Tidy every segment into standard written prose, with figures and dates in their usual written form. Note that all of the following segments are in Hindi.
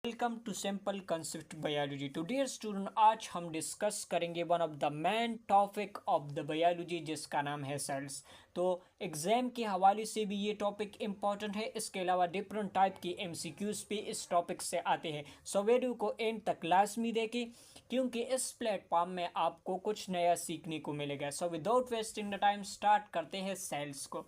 Welcome to simple concept biology. To dear student, आज हम डिस्कस करेंगे one of the main topic of the biology जिसका नाम है सेल्स। तो एग्जाम के हवाले से भी ये टॉपिक इम्पॉर्टेंट है। इसके अलावा डिफरेंट टाइप की एमसीक्यूज भी इस टॉपिक से आते हैं। सो वीडियो को एंड तक लाजमी देखें क्योंकि इस प्लेटफॉर्म में आपको कुछ नया सीखने को मिलेगा। So without wasting the time start करते हैं सेल्स को।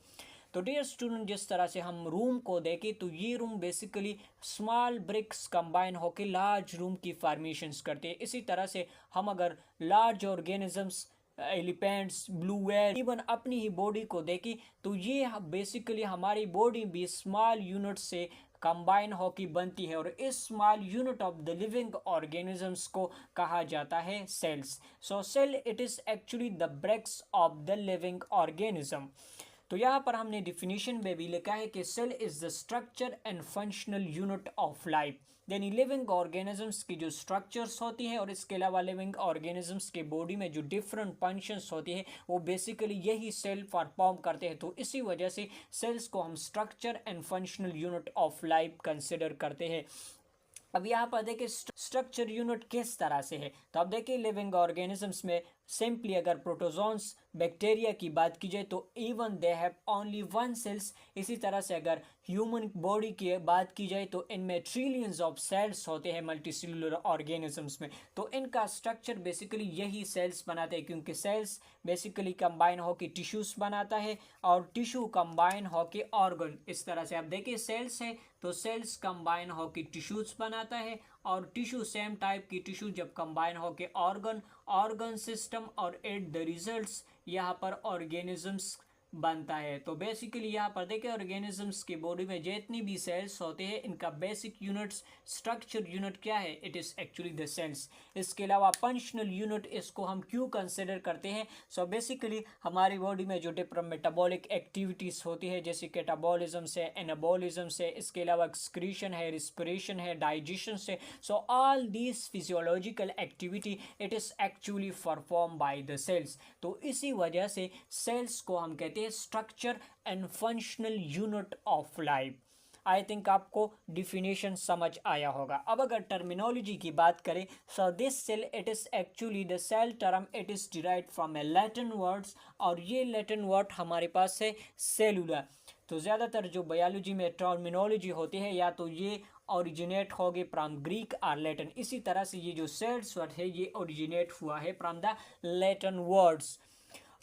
तो डियर स्टूडेंट, जिस तरह से हम रूम को देखें तो ये room basically small bricks combine होकर लार्ज रूम की फॉर्मेशंस करते हैं। इसी तरह से हम अगर large organisms, elephants, blue whale, even अपनी ही बॉडी को देखें तो ये बेसिकली हमारी बॉडी भी स्मॉल यूनिट से कंबाइन होकर बनती है और इस small unit of the living organisms को कहा जाता है cells. So cell it is actually the bricks of the living organism. तो यहाँ पर हमने डिफिनीशन में भी लिखा है कि cell is the structure and functional unit of life. यानी लिविंग ऑर्गेनिजम्स की जो स्ट्रक्चर्स होती हैं और इसके अलावा लिविंग ऑर्गेनिजम्स के बॉडी में जो डिफरेंट फंक्शंस होती है वो बेसिकली यही सेल परफॉर्म करते हैं। तो इसी वजह से सेल्स को हम structure and functional unit of life consider करते हैं। अब यहाँ पर देखिए स्ट्रक्चर यूनिट किस तरह से है। तो अब देखिए लिविंग ऑर्गेनिजम्स में सिंपली अगर प्रोटोजोन्स बैक्टीरिया की बात की जाए तो even they have only one cells. इसी तरह से अगर ह्यूमन बॉडी की बात की जाए तो इनमें ट्रिलियंस ऑफ सेल्स होते हैं मल्टीसेलुलर ऑर्गेनिजम्स में। तो इनका स्ट्रक्चर बेसिकली यही सेल्स बनाते हैं क्योंकि सेल्स बेसिकली कंबाइन होकर टिश्यूज बनाता है और टिश्यू कंबाइन होकर ऑर्गन। इस तरह से आप देखिए सेल्स है तो सेल्स कंबाइन होकर टिश्यूज बनाता है और टिश्यू सेम टाइप की टिश्यू जब कंबाइन होकर ऑर्गन सिस्टम और एट द रिजल्ट्स यहाँ पर ऑर्गेनिजम्स बनता है। तो बेसिकली यहाँ पर देखिए ऑर्गेनिजम्स की बॉडी में जितनी भी सेल्स होते हैं इनका बेसिक यूनिट्स स्ट्रक्चर यूनिट क्या है, it is actually the cells. इसके अलावा फंक्शनल यूनिट इसको हम क्यों कंसिडर करते हैं। सो बेसिकली हमारी बॉडी में जो डिफरेंट मेटाबॉलिक एक्टिविटीज़ होती है जैसे कैटाबॉलिज्म से, एनाबॉलिज्म से, इसके अलावा एक्सक्रीशन है, रिस्पिरेशन है, डाइजेशन से। So all these physiological activity it is actually perform by the cells. तो इसी वजह से सेल्स को हम कहते हैं structure and functional unit of life. I think आपको डिफिनेशन समझ आया होगा। अब अगर टर्मिनोलॉजी की बात करें so this cell it is actually the cell term it is derived from a Latin words और ये लैटिन वर्ड हमारे पास है सेलुलर। तो ज़्यादातर जो बायोलॉजी में टर्मिनोलॉजी होती है या तो ये ओरिजिनेट हो गए फ्रॉम ग्रीक और लैटिन। इसी तरह से ये जो सेल्स वर्ड है ये ओरिजिनेट हुआ है फ्रॉम द लैटिन वर्ड्स।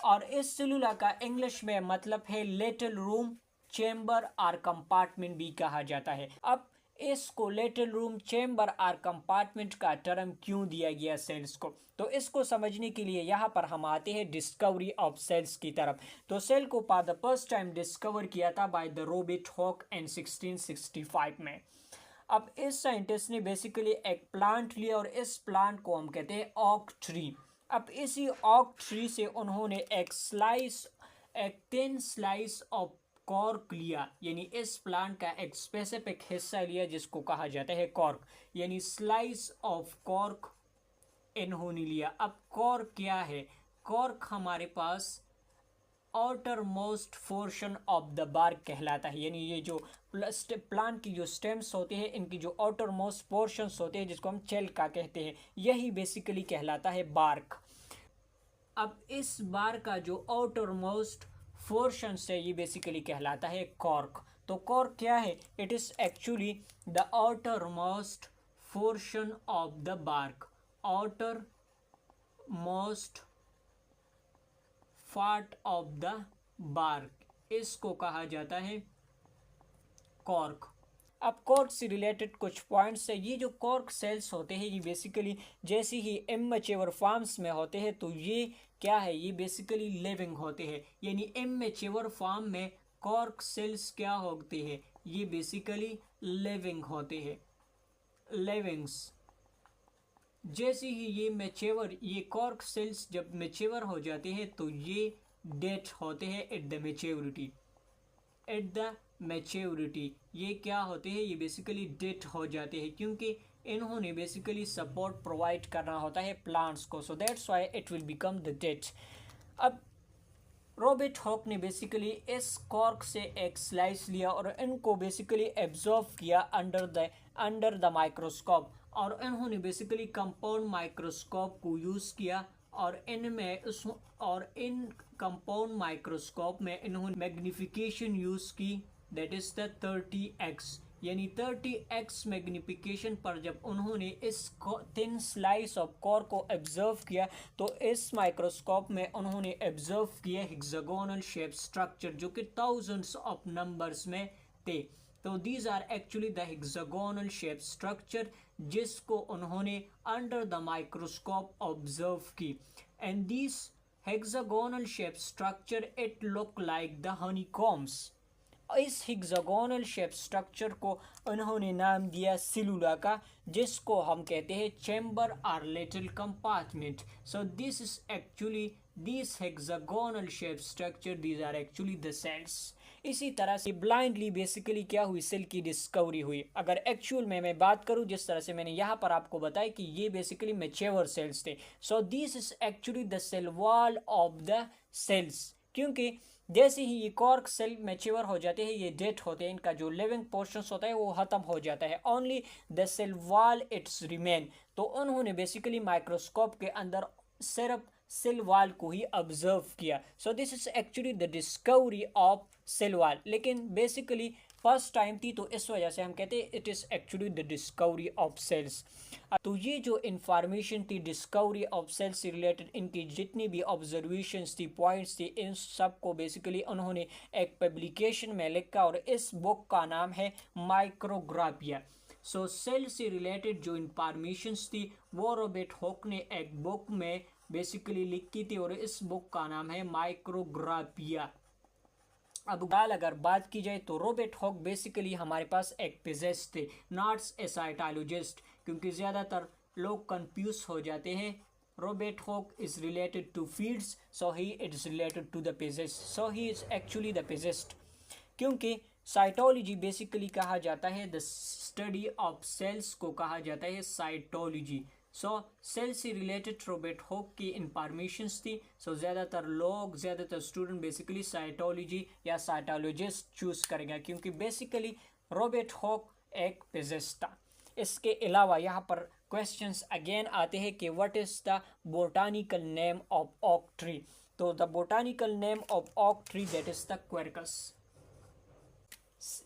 और इस सेलुला का इंग्लिश में मतलब है लिटिल रूम, चेम्बर और कंपार्टमेंट भी कहा जाता है। अब इसको लिटिल रूम, चेम्बर और कंपार्टमेंट का टर्म क्यों दिया गया सेल्स को, तो इसको समझने के लिए यहाँ पर हम आते हैं डिस्कवरी ऑफ सेल्स की तरफ। तो सेल को for the first time discover किया था बाय द रॉबर्ट हॉक इन 1665 में। अब इस साइंटिस्ट ने बेसिकली एक प्लांट लिया और इस प्लांट को हम कहते हैं ऑक ट्री। अब इसी ऑक ट्री से उन्होंने एक थिन स्लाइस ऑफ कॉर्क लिया, यानी इस प्लांट का एक स्पेसिफिक हिस्सा लिया जिसको कहा जाता है कॉर्क, यानी स्लाइस ऑफ कॉर्क इन्होंने लिया। अब कॉर्क क्या है, कॉर्क हमारे पास outer most portion of the bark कहलाता है। यानी ये जो प्लांट की जो स्टेम्स होते हैं इनकी जो आउटर मोस्ट पोर्शंस होते हैं जिसको हम चेल्का कहते हैं, यही बेसिकली कहलाता है बार्क। अब इस बार्क का जो आउटर मोस्ट पोर्शन है ये बेसिकली कहलाता है कॉर्क। तो कॉर्क क्या है, it is actually the outer most portion of the bark, outer most part of the bark, इसको कहा जाता है कॉर्क। अब कॉर्क से रिलेटेड कुछ पॉइंट्स है। ये जो कॉर्क सेल्स होते हैं ये बेसिकली जैसे ही इमैच्योर फॉर्म्स में होते हैं तो ये क्या है, ये बेसिकली लिविंग होते हैं। यानी इमैच्योर फॉर्म में कॉर्क सेल्स क्या होते हैं, ये बेसिकली लिविंग होते हैं, लिविंग्स। जैसे ही ये कॉर्क सेल्स जब मैच्योर हो जाते हैं तो ये डेड होते हैं at the maturity. At the maturity ये क्या होते हैं, ये बेसिकली डेड हो जाते हैं क्योंकि इन्होंने बेसिकली सपोर्ट प्रोवाइड करना होता है प्लांट्स को। So that's why it will become the dead. अब रॉबर्ट हॉक ने बेसिकली इस कॉर्क से एक स्लाइस लिया और इनको बेसिकली एब्जॉर्व किया अंडर द माइक्रोस्कोप, और इन्होंने बेसिकली कंपाउंड माइक्रोस्कोप को यूज़ किया, और इनमें उस और इन कंपाउंड माइक्रोस्कोप में इन्होंने मैग्नीफिकेशन यूज़ की, दैट इज़ द 30x, यानी 30x मैग्नीफिकेशन पर जब उन्होंने इस थिन स्लाइस ऑफ कोर को ऑब्जर्व किया, तो इस माइक्रोस्कोप में उन्होंने ऑब्जर्व किया हेक्सागोनल शेप स्ट्रक्चर जो कि थाउजेंड्स ऑफ नंबर्स में थे। तो these are actually the hexagonal shape structure जिसको उन्होंने अंडर द माइक्रोस्कोप ऑब्जर्व की, and this hexagonal shape structure it look like the honeycombs. इस हेक्सागोनल शेप स्ट्रक्चर को उन्होंने नाम दिया सेलुला का, जिसको हम कहते हैं चैम्बर और little compartment. So this is actually this hexagonal shape structure, these are actually the cells. इसी तरह से ब्लाइंडली बेसिकली क्या हुई, सेल की डिस्कवरी हुई। अगर एक्चुअल में मैं बात करूं, जिस तरह से मैंने यहाँ पर आपको बताया कि ये बेसिकली मैच्योर सेल्स थे। So this is actually the cell wall of the cells, क्योंकि जैसे ही ये कॉर्क सेल मैच्योर हो जाते हैं, ये डेड होते हैं, इनका जो लिविंग पोर्शंस होता है वो ख़त्म हो जाता है, only the cell wall its remain. तो उन्होंने बेसिकली माइक्रोस्कोप के अंदर सिर्फ सेल वॉल को ही ऑब्जर्व किया। So this is actually the discovery of cell wall, लेकिन बेसिकली फर्स्ट टाइम थी, तो इस वजह से हम कहते हैं it is actually the discovery of cells. तो ये जो इंफॉर्मेशन थी डिस्कवरी ऑफ सेल्स से रिलेटेड, इनकी जितनी भी ऑब्जर्वेशंस थी, पॉइंट्स थी, इन सब को बेसिकली उन्होंने एक पब्लिकेशन में लिखा, और इस बुक का नाम है माइक्रोग्राफिया। सो सेल से रिलेटेड जो इंफॉर्मेशंस थी वो रॉबर्ट हॉक ने एक बुक में बेसिकली लिखी थी, और इस बुक का नाम है माइक्रोग्राफिया। अब गाल अगर बात की जाए तो रॉबर्ट हॉक बेसिकली हमारे पास एक फिजिस्ट थे, नॉट ए साइटोलॉजिस्ट, क्योंकि ज़्यादातर लोग कंफ्यूज हो जाते हैं। Robert Hooke is related to fields, so he is related to the physicist, so he is actually the physicist. क्योंकि साइटोलॉजी बेसिकली कहा जाता है द स्टडी ऑफ सेल्स को कहा जाता है साइटोलॉजी। सो सेल से रिलेटेड रॉबर्ट हॉक की इंफॉर्मेशंस थी। सो ज़्यादातर स्टूडेंट बेसिकली साइटोलॉजी या साइटोलॉजिस्ट चूज़ करेंगे, क्योंकि बेसिकली रॉबर्ट हॉक एक फिजिस्ट था। इसके अलावा यहाँ पर क्वेश्चंस अगेन आते हैं कि what is the botanical name of oak tree. तो the botanical name of oak tree that is the Quercus.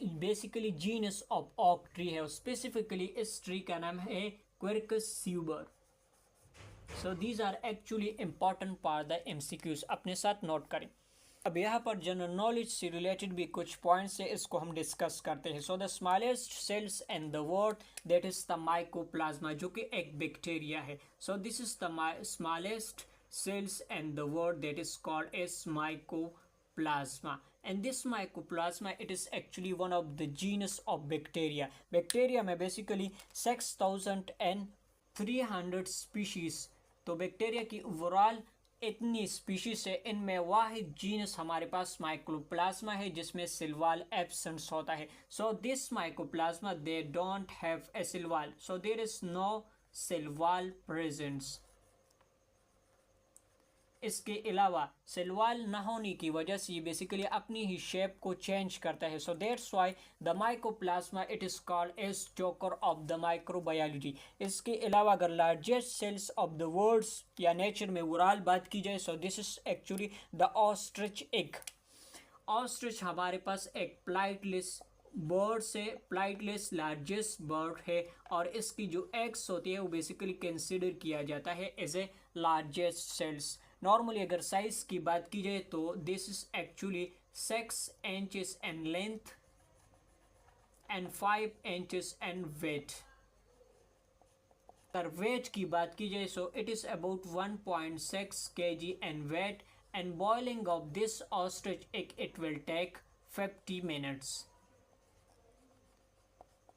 Basically genus of oak tree है, और स्पेसिफिकली इस ट्री का नाम है Quercus suber. So these are actually important for the MCQs, अपने साथ नोट करें। अब यहाँ पर जनरल नॉलेज से रिलेटेड भी कुछ पॉइंट्स है, इसको हम डिस्कस करते हैं। So the smallest cells in the world that is the mycoplasma, जो कि एक बैक्टीरिया है। So this is the smallest cells in the world that is called as mycoplasma, and this mycoplasma it is actually one of the genus of bacteria में basically 6300 species। तो बैक्टीरिया की ओवरऑल इतनी स्पीशीज है, इनमें वाहिद जीनस हमारे पास माइकोप्लाज्मा है जिसमें सेल वॉल एब्सेंस होता है। So this mycoplasma they don't have a cell wall, so there is no cell wall presence. इसके अलावा सेल वॉल न होने की वजह से ये बेसिकली अपनी ही शेप को चेंज करता है। So that's why the mycoplasma it is called as joker of the microbiology. इसके अलावा अगर largest cells of the worlds या नेचर में ओवरऑल बात की जाए, so this is actually the ostrich egg. Ostrich हमारे पास एक फ्लाइटलेस बर्ड से फ्लाइटलेस लार्जेस्ट बर्ड है, और इसकी जो एग्स होती है वो बेसिकली कंसिडर किया जाता है as a largest cells. Normally अगर साइज की बात की जाए तो this is actually 6 inches in length and 5 inches in weight। अगर वेट की बात की जाए so it is about 1.6 kg in weight, and boiling of this ostrich egg it will take 50 minutes।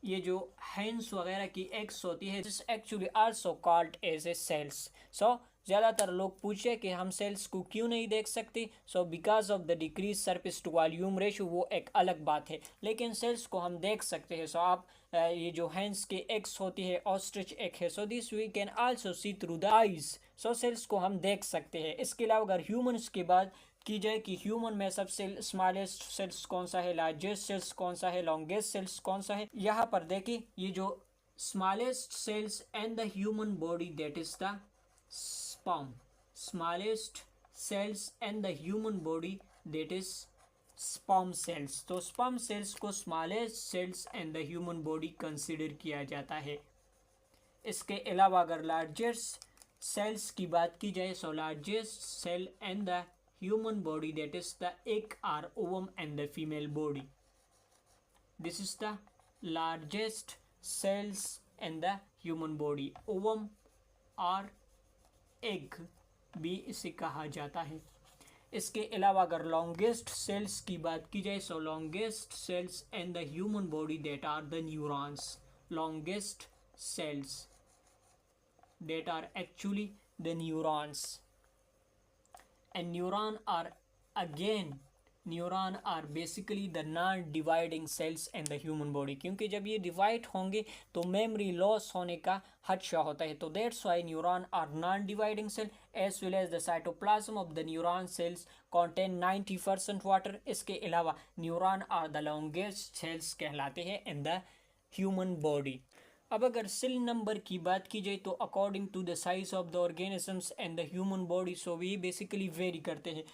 ये जो हेंस वगैरह की एग्स होती है this actually also called as a cells. So ज़्यादातर लोग पूछे कि हम सेल्स को क्यों नहीं देख सकते, so because of the decrease surface to volume ratio, वो एक अलग बात है, लेकिन सेल्स को हम देख सकते हैं। सो आप ये जो हैंस के एग्स होती है ऑस्ट्रिच एग है, so this we can also see through the eyes. सो सेल्स को हम देख सकते हैं। इसके अलावा अगर ह्यूमन्स की बात की जाए कि ह्यूमन में सबसे स्मॉलेस्ट सेल्स कौन सा है, लार्जेस्ट सेल्स कौन सा है, लॉन्गेस्ट सेल्स कौन सा है, यहाँ पर देखिए ये जो smallest cells and the human body, that is the sperm. Smallest cells and the human body, that is sperm cells. तो sperm cells को smallest cells and the human body consider किया जाता है. इसके अलावा अगर लार्जेस्ट सेल्स की बात की जाए, so largest cell and the human body, that is the egg or ovum and the female body. This is the largest cells and the human body. Ovum or egg भी इसे कहा जाता है. इसके अलावा अगर लॉन्गेस्ट सेल्स की बात की जाए, so longest cells and the human body, that are the neurons. Longest cells that are actually the neurons. And neuron are basically the non-dividing cells in the human body. क्योंकि जब ये डिवाइड होंगे तो मेमोरी लॉस होने का खदशा होता है. तो that's why neuron are non-dividing cell as well as the cytoplasm of the neuron cells contain 90% water. इसके अलावा neuron are the longest cells कहलाते हैं in the human body. अब अगर सेल नंबर की बात की जाए तो according to the size of the organisms and the human body, so we basically vary करते हैं.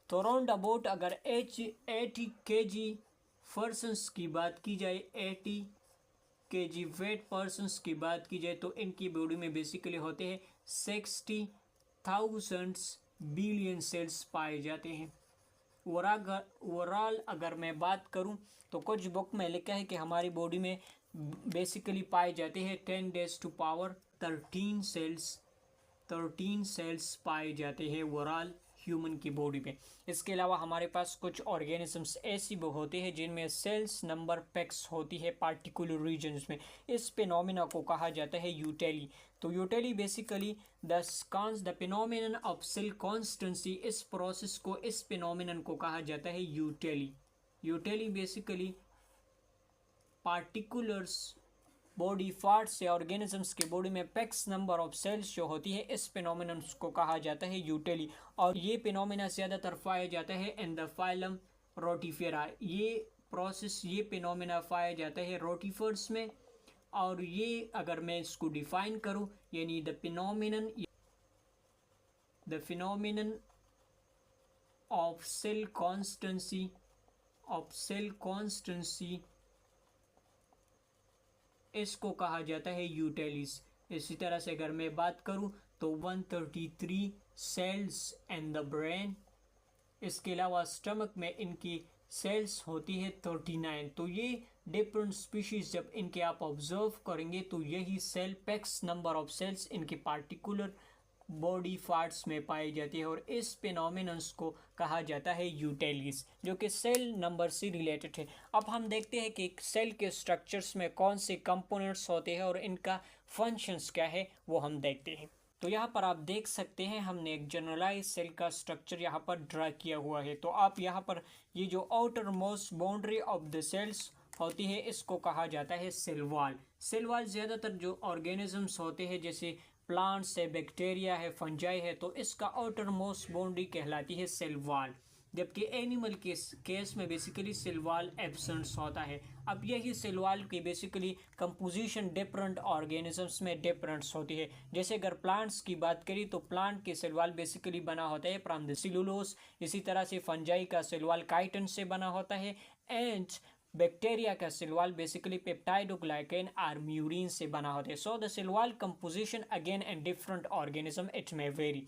तो अराउंड अबाउट अगर 80 kg पर्सनस की बात की जाए, 80 kg वेट पर्सनस की बात की जाए, तो इनकी बॉडी में बेसिकली होते हैं 60,000 बिलियन सेल्स पाए जाते हैं. ओवरऑल अगर मैं बात करूं तो कुछ बुक में लिखा है कि हमारी बॉडी में बेसिकली पाए जाते हैं 10⁻13 सेल्स पाए जाते हैं ओवरऑल ह्यूमन की बॉडी में. इसके अलावा हमारे पास कुछ ऑर्गेनिजम्स ऐसी होते हैं जिनमें सेल्स नंबर पैक्स होती है पार्टिकुलर रीजन्स में. इस फिनोमेना को कहा जाता है यूटेली. तो eutely basically the phenomenon of cell constancy, इस प्रोसेस को, इस फिनोमेनन को कहा जाता है eutely. Eutely basically particulars body parts या ऑर्गेनिजम्स के बॉडी में पैक्स नंबर ऑफ सेल्स जो होती है, इस फिनोमेनन को कहा जाता है यूटेली. और ये फिनोमेना ज़्यादातर पाया जाता है इन द फाइलम रोटिफेरा. ये प्रोसेस, ये फिनोमेना पाया जाता है रोटिफर्स में. और ये अगर मैं इसको डिफाइन करूँ, यानी the phenomenon of cell constancy, इसको कहा जाता है यूटेलिस. इसी तरह से अगर मैं बात करूं तो 133 सेल्स इन द ब्रेन. इसके अलावा स्टमक में इनकी सेल्स होती है 39. तो ये डिफरेंट स्पीशीज जब इनके आप ऑब्जर्व करेंगे तो यही cell packs number of cells इनके पार्टिकुलर बॉडी पार्ट्स में पाई जाती है. और इस फिनोमेनन्स को कहा जाता है यूटेलिस, जो कि सेल नंबर से रिलेटेड है. अब हम देखते हैं कि सेल के स्ट्रक्चर्स में कौन से कंपोनेंट्स होते हैं और इनका फंक्शंस क्या है, वो हम देखते हैं. तो यहाँ पर आप देख सकते हैं हमने एक जनरलाइज सेल का स्ट्रक्चर यहाँ पर ड्रा किया हुआ है. तो आप यहाँ पर ये जो outer most boundary of the cells होती है, इसको कहा जाता है सेल वॉल. सेल वॉल ज़्यादातर जो ऑर्गेनिजम्स होते हैं, जैसे प्लांट्स है, बैक्टीरिया है, फंजाई है, तो इसका आउटर मोस्ट बाउंड्री कहलाती है सेल वॉल. जबकि एनिमल के केस में बेसिकली सेल वॉल एब्सेंट होता है. अब यही सेल वॉल की बेसिकली कंपोजिशन डिफरेंट ऑर्गेनिजम्स में डिफरेंट्स होती है. जैसे अगर प्लांट्स की बात करी तो प्लांट के सेल वॉल बेसिकली बना होता है फ्रॉम द सेलुलोज. इसी तरह से फंजाई का सेल वॉल काइटिन से बना होता है. एंड बैक्टीरिया का सेल वॉल बेसिकली पेप्टाइडोग्लाइकेन और म्यूरिन से बना होता है. So the cell wall composition again and different organism it may vary.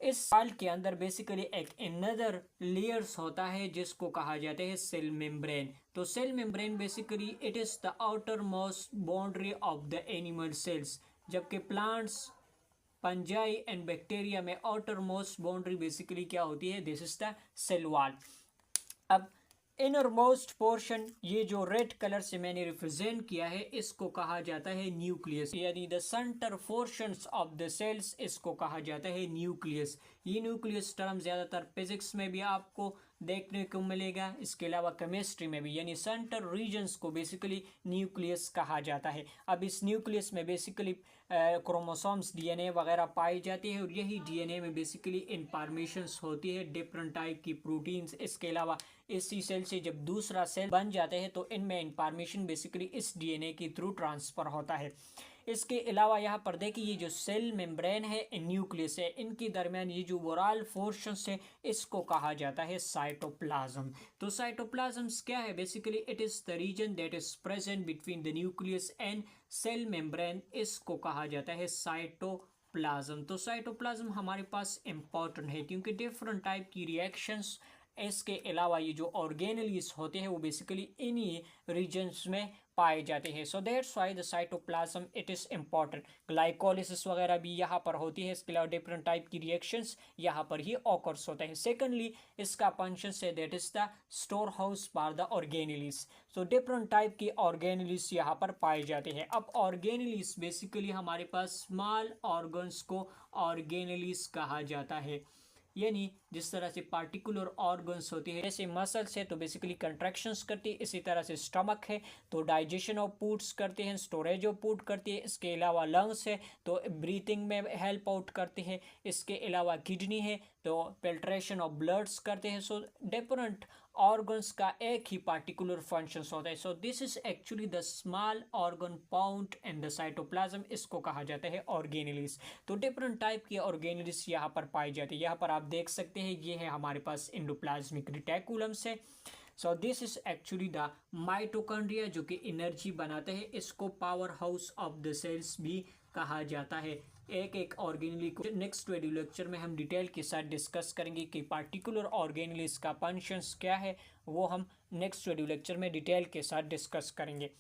इस वॉल के अंदर बेसिकली एक अनदर लेयर्स होता है जिसको कहा जाता है सेल मेम्ब्रेन. तो cell membrane basically it is the outer most boundary of the animal cells. जबकि प्लांट्स, फंजाई एंड बैक्टीरिया में आउटर मोस्ट बाउंड्री बेसिकली क्या होती है, this is the cell wall. अब इनर मोस्ट पोर्शन, ये जो रेड कलर से मैंने रिप्रेजेंट किया है, इसको कहा जाता है न्यूक्लियस. यानी the center portions of the cells, इसको कहा जाता है न्यूक्लियस. ये न्यूक्लियस टर्म ज़्यादातर फिजिक्स में भी आपको देखने को मिलेगा, इसके अलावा केमिस्ट्री में भी. यानी सेंटर रीजन्स को बेसिकली न्यूक्लियस कहा जाता है. अब इस न्यूक्लियस में बेसिकली क्रोमोसोम्स, डीएनए वगैरह पाई जाती है. और यही डीएनए में बेसिकली इंफॉर्मेशंस होती है डिफरेंट टाइप की प्रोटीन्स. इसके अलावा इसी सेल से जब दूसरा सेल बन जाते हैं तो इनमें इंफॉर्मेशन बेसिकली इस डीएनए के थ्रू ट्रांसफ़र होता है। इसके अलावा यहाँ पर देखिए ये जो सेल मेम्ब्रेन है, न्यूक्लियस है, इनके दरमियान ये जो ओवरऑल पोर्शंस है इसको कहा जाता है साइटोप्लाज्म। तो साइटोप्लाज्म क्या है? Basically it is the region that is present between the nucleus and cell membrane, इसको कहा जाता है साइटोप्लाज्म। तो साइटोप्लाज्म हमारे पास इंपॉर्टेंट है क्योंकि डिफरेंट टाइप की रिएक्शंस, इसके अलावा ये जो ऑर्गेनलीज होते हैं वो बेसिकली इन्हीं रीजन्स में पाए जाते हैं। सो that's why the cytoplasm it is important. Glycolysis वगैरह भी यहाँ पर होती है, इसके अलावा डिफरेंट टाइप की रिएक्शंस यहाँ पर ही ऑकर्स होते हैं। सेकेंडली इसका फंक्शन है that is the store house for the organelles. So different type की ऑर्गेनलीज यहाँ पर पाए जाते हैं। अब ऑर्गेनलीज बेसिकली हमारे पास स्मॉल ऑर्गन्स को ऑर्गेनलीज कहा जाता है, यानी जिस तरह से पार्टिकुलर ऑर्गन्स होती है, जैसे मसल्स है तो बेसिकली कंट्रैक्शंस करती है, इसी तरह से स्टमक है तो डाइजेशन ऑफ फूड्स करते हैं, स्टोरेज ऑफ फूड करती है, इसके अलावा लंग्स है तो ब्रीथिंग में हेल्प आउट करते हैं, इसके अलावा किडनी है तो फिल्ट्रेशन ऑफ ब्लड्स करते हैं। सो डिफरेंट ऑर्गन्स का एक ही पार्टिकुलर फंक्शंस होता है। So this is actually the small organ found in the cytoplasm, इसको कहा जाता है ऑर्गेनलीज। तो डिफरेंट टाइप की ऑर्गेनलीज यहाँ पर पाई जाती है। यहाँ पर आप देख सकते हैं ये है हमारे पास एंडोप्लाज्मिक रेटिकुलम से। So this is actually the mitochondria जो कि एनर्जी बनाते हैं, इसको power house of the cells भी कहा जाता है। एक एक ऑर्गेनली को नेक्स्ट वीडियो लेक्चर में हम डिटेल के साथ डिस्कस करेंगे कि पार्टिकुलर ऑर्गेनलीज का फंक्शंस क्या है, वो हम नेक्स्ट वीडियो लेक्चर में डिटेल के साथ डिस्कस करेंगे।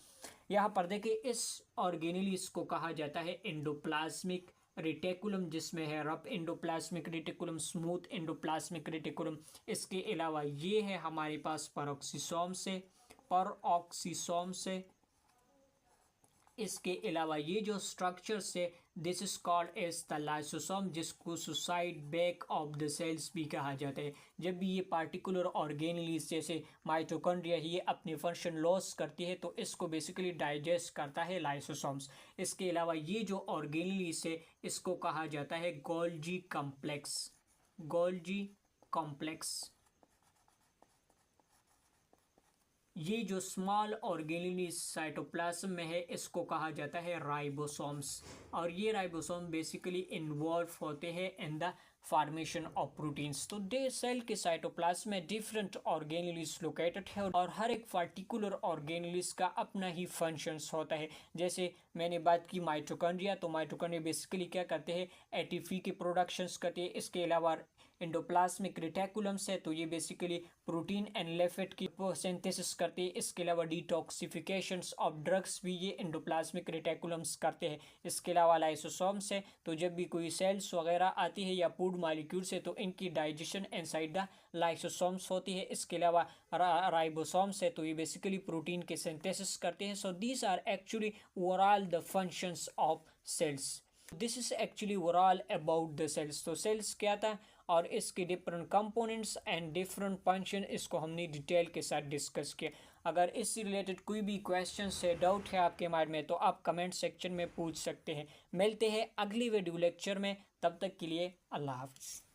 यहाँ पर देखिए इस ऑर्गेनलीज को कहा जाता है एंडोप्लाज्मिक रेटिकुलम, जिसमें है rough endoplasmic reticulum, smooth endoplasmic reticulum. इसके अलावा ये है हमारे पास पेरोक्सिसोम से। इसके अलावा ये जो स्ट्रक्चर से this is called as the lysosome, जिसको suicide bag of the cells भी कहा जाता है। जब भी ये पार्टिकुलर ऑर्गेनलीज जैसे माइटोकॉन्ड्रिया ये अपने फंक्शन लॉस करती है तो इसको बेसिकली डाइजेस्ट करता है लाइसोसोम्स। इसके अलावा ये जो ऑर्गेनलीज है इसको कहा जाता है गोल्जी कॉम्प्लेक्स। ये जो स्मॉल ऑर्गेनलीज साइटोप्लाज्म में है इसको कहा जाता है राइबोसोम्स, और ये राइबोसोम बेसिकली इन्वॉल्व होते हैं in the formation of proteins. तो डे सेल के साइटोप्लाज्म में डिफरेंट ऑर्गेनलीज लोकेटेड है और हर एक पार्टिकुलर ऑर्गेनलीज का अपना ही फंक्शंस होता है। जैसे मैंने बात की माइटोकॉन्ड्रिया, तो माइटोकॉन्ड्रिया बेसिकली क्या करते हैं, एटीपी की प्रोडक्शंस करते हैं। इसके अलावा एंडोप्लाज्मिक रेटिकुलम्स है तो ये बेसिकली प्रोटीन एंड लिपिड की सिंथेसिस करते हैं। इसके अलावा डिटॉक्सिफिकेशंस ऑफ ड्रग्स भी ये एंडोप्लाज्मिक रेटिकुलम्स करते हैं। इसके अलावा लाइसोसोम्स है तो जब भी कोई सेल्स वगैरह आती है या फूड मॉलिक्यूल्स है तो इनकी डाइजेशन इनसाइड द लाइसोसोम्स होती है। इसके अलावा राइबोसोम्स है तो ये बेसिकली प्रोटीन के सिंथेसिस करते हैं। So these are actually overall the functions of cells. This is actually overall about the cells. तो सेल्स क्या था और इसके different components and different function, इसको हमने डिटेल के साथ डिस्कस किया। अगर इससे रिलेटेड कोई भी क्वेश्चन है, डाउट है आपके माइंड में तो आप कमेंट सेक्शन में पूछ सकते हैं। मिलते हैं अगली वीडियो लेक्चर में, तब तक के लिए अल्लाह हाफिज़।